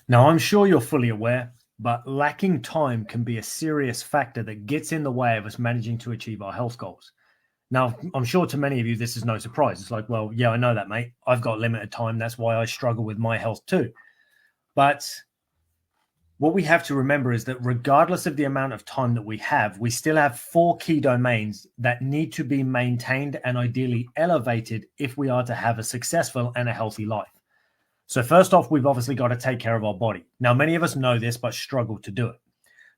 Now, I'm sure you're fully aware, but lacking time can be a serious factor that gets in the way of us managing to achieve our health goals. Now, I'm sure to many of you, this is no surprise. It's like, well, yeah, I know that, mate. I've got limited time. That's why I struggle with my health too. But what we have to remember is that regardless of the amount of time that we have, we still have four key domains that need to be maintained and ideally elevated if we are to have a successful and a healthy life. So, first off, we've obviously got to take care of our body. Now, many of us know this, but struggle to do it.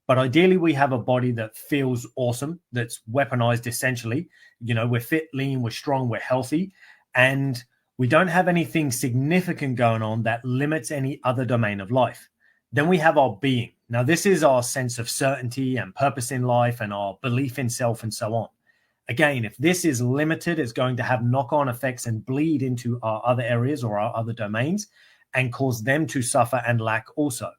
But ideally, we have a body that feels awesome, that's weaponized essentially. We're fit, lean, we're strong, we're healthy, and we don't have anything significant going on that limits any other domain of life. Then we have our being. Now, this is our sense of certainty and purpose in life and our belief in self and so on. Again, if this is limited, it's going to have knock-on effects and bleed into our other areas or our other domains and cause them to suffer and lack also.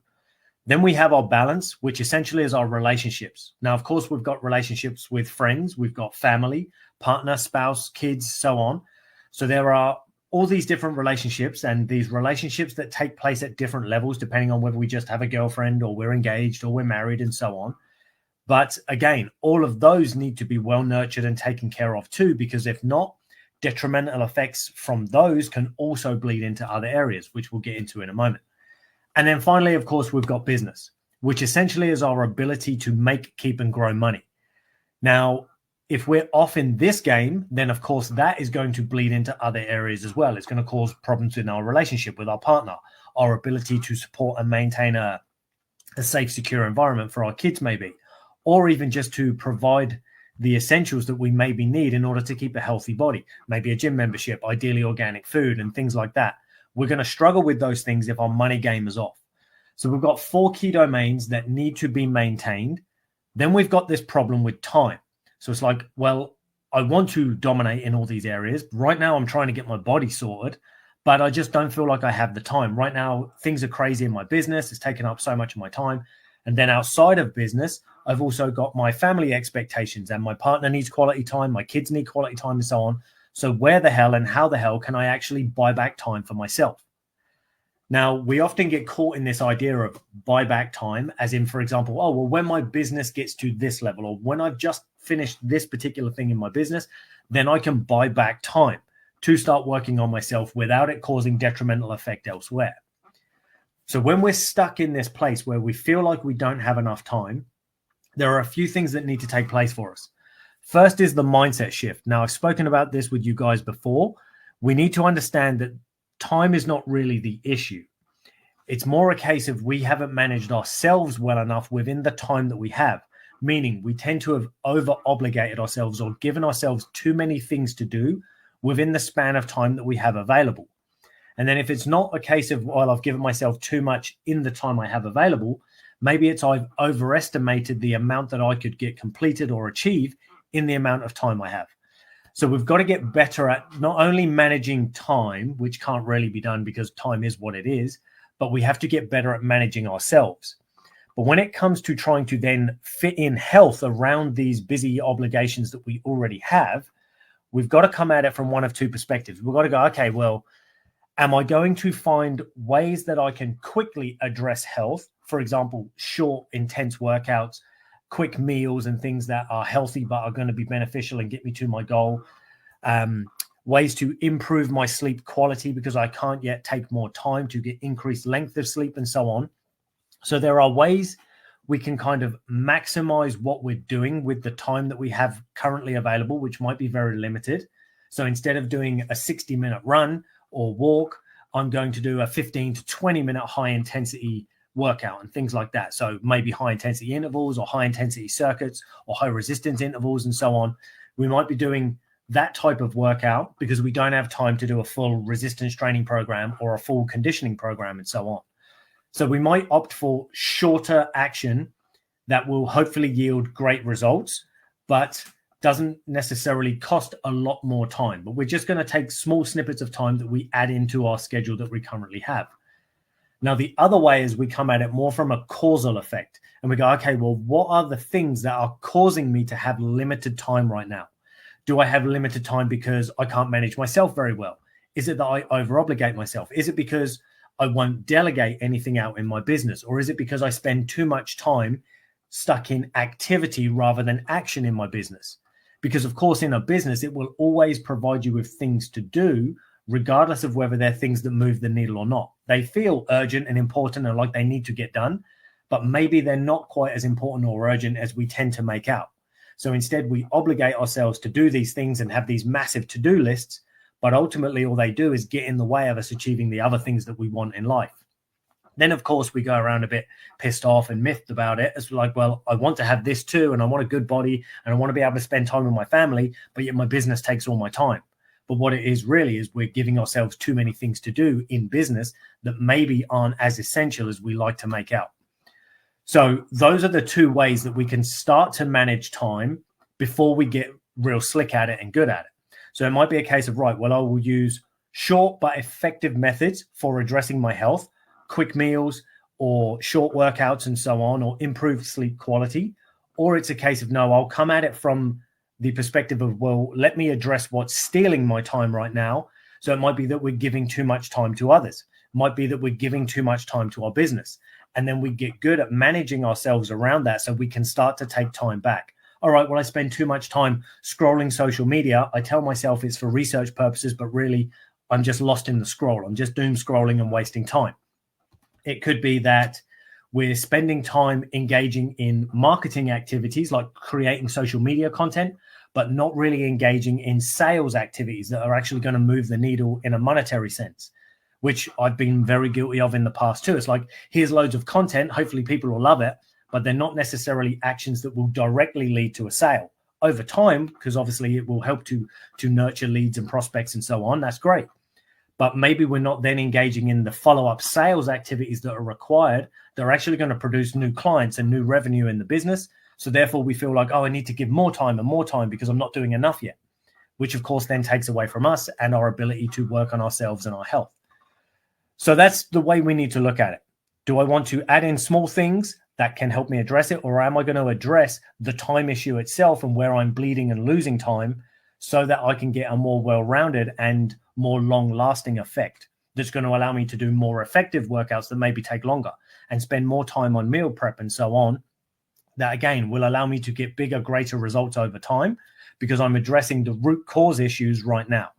Then we have our balance, which essentially is our relationships. Now, of course, we've got relationships with friends, we've got family, partner, spouse, kids, so on. So there are all these different relationships, and these relationships that take place at different levels, depending on whether we just have a girlfriend or we're engaged or we're married and so on. But again, all of those need to be well nurtured and taken care of too, because if not, detrimental effects from those can also bleed into other areas, which we'll get into in a moment. And then finally, of course, we've got business, which essentially is our ability to make, keep, and grow money. Now, if we're off in this game, then of course that is going to bleed into other areas as well. It's going to cause problems in our relationship with our partner, our ability to support and maintain a safe, secure environment for our kids maybe, or even just to provide the essentials that we maybe need in order to keep a healthy body, maybe a gym membership, ideally organic food and things like that. We're going to struggle with those things if our money game is off. So we've got four key domains that need to be maintained. Then we've got this problem with time. So it's like, well, I want to dominate in all these areas. Right now, I'm trying to get my body sorted, but I just don't feel like I have the time. Right now, things are crazy in my business. It's taken up so much of my time. And then outside of business, I've also got my family expectations, and my partner needs quality time. My kids need quality time and so on. So where the hell and how the hell can I actually buy back time for myself? Now, we often get caught in this idea of buy back time, as in, for example, oh, well, when my business gets to this level, or when I've just finished this particular thing in my business, then I can buy back time to start working on myself without it causing detrimental effect elsewhere. So when we're stuck in this place where we feel like we don't have enough time, there are a few things that need to take place for us. First is the mindset shift. Now, I've spoken about this with you guys before. We need to understand that time is not really the issue. It's more a case of we haven't managed ourselves well enough within the time that we have, meaning we tend to have over-obligated ourselves or given ourselves too many things to do within the span of time that we have available. And then if it's not a case of, well, I've given myself too much in the time I have available, maybe it's I've overestimated the amount that I could get completed or achieve in the amount of time I have. So we've got to get better at not only managing time, which can't really be done because time is what it is, but we have to get better at managing ourselves. But when it comes to trying to then fit in health around these busy obligations that we already have, we've got to come at it from one of two perspectives. We've got to go, okay, well, am I going to find ways that I can quickly address health? For example, short, intense workouts, quick meals and things that are healthy but are going to be beneficial and get me to my goal. Ways to improve my sleep quality because I can't yet take more time to get increased length of sleep and so on. So there are ways we can kind of maximize what we're doing with the time that we have currently available, which might be very limited. So instead of doing a 60-minute run or walk, I'm going to do a 15 to 20-minute high-intensity workout and things like that. So maybe high-intensity intervals or high-intensity circuits or high-resistance intervals and so on. We might be doing that type of workout because we don't have time to do a full resistance training program or a full conditioning program and so on. So we might opt for shorter action that will hopefully yield great results, but doesn't necessarily cost a lot more time. But we're just going to take small snippets of time that we add into our schedule that we currently have. Now, the other way is we come at it more from a causal effect. And we go, okay, well, what are the things that are causing me to have limited time right now? Do I have limited time because I can't manage myself very well? Is it that I over-obligate myself? Is it because I won't delegate anything out in my business? Or is it because I spend too much time stuck in activity rather than action in my business? Because of course, in a business, it will always provide you with things to do, regardless of whether they're things that move the needle or not. They feel urgent and important and like they need to get done, but maybe they're not quite as important or urgent as we tend to make out. So instead, we obligate ourselves to do these things and have these massive to-do lists, but ultimately all they do is get in the way of us achieving the other things that we want in life. Then, of course, we go around a bit pissed off and miffed about it. It's like, well, I want to have this too, and I want a good body, and I want to be able to spend time with my family, but yet my business takes all my time. But what it is really is we're giving ourselves too many things to do in business that maybe aren't as essential as we like to make out. So those are the two ways that we can start to manage time before we get real slick at it and good at it. So it might be a case of, right, well, I will use short but effective methods for addressing my health, quick meals or short workouts and so on, or improved sleep quality. Or it's a case of, no, I'll come at it from the perspective of, well, let me address what's stealing my time right now. So it might be that we're giving too much time to others. It might be that we're giving too much time to our business. And then we get good at managing ourselves around that so we can start to take time back. All right, well, I spend too much time scrolling social media. I tell myself it's for research purposes, but really I'm just lost in the scroll. I'm just doom scrolling and wasting time. It could be that we're spending time engaging in marketing activities like creating social media content, but not really engaging in sales activities that are actually going to move the needle in a monetary sense, which I've been very guilty of in the past too. It's like, here's loads of content. Hopefully people will love it, but they're not necessarily actions that will directly lead to a sale over time, because obviously it will help to nurture leads and prospects and so on. That's great. But maybe we're not then engaging in the follow-up sales activities that are required. They're actually going to produce new clients and new revenue in the business. So therefore we feel like, oh, I need to give more time because I'm not doing enough yet, which of course then takes away from us and our ability to work on ourselves and our health. So that's the way we need to look at it. Do I want to add in small things that can help me address it? Or am I going to address the time issue itself and where I'm bleeding and losing time so that I can get a more well-rounded and more long-lasting effect that's going to allow me to do more effective workouts that maybe take longer and spend more time on meal prep and so on? That, again, will allow me to get bigger, greater results over time because I'm addressing the root cause issues right now.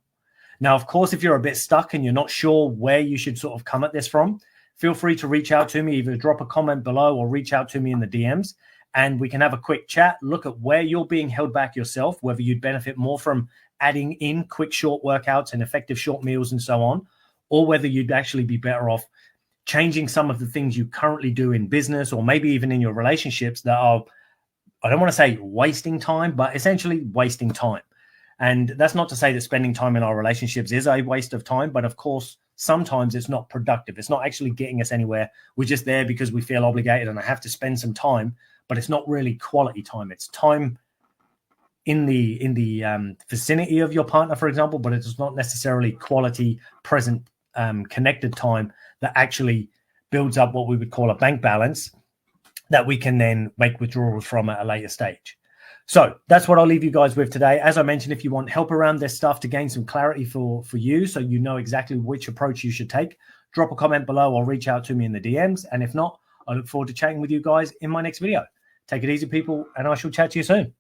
Now, of course, if you're a bit stuck and you're not sure where you should sort of come at this from, feel free to reach out to me, either drop a comment below or reach out to me in the DMs, and we can have a quick chat, look at where you're being held back yourself, whether you'd benefit more from adding in quick, short workouts and effective short meals and so on, or whether you'd actually be better off changing some of the things you currently do in business or maybe even in your relationships that are, I don't want to say wasting time, but essentially wasting time. And that's not to say that spending time in our relationships is a waste of time, but of course, sometimes it's not productive. It's not actually getting us anywhere. We're just there because we feel obligated and I have to spend some time, but it's not really quality time. It's time in the vicinity of your partner, for example, but it's not necessarily quality, present, connected time that actually builds up what we would call a bank balance that we can then make withdrawals from at a later stage. So that's what I'll leave you guys with today. As I mentioned, if you want help around this stuff to gain some clarity for you, so you know exactly which approach you should take, drop a comment below or reach out to me in the DMs. And if not, I look forward to chatting with you guys in my next video. Take it easy, people, and I shall chat to you soon.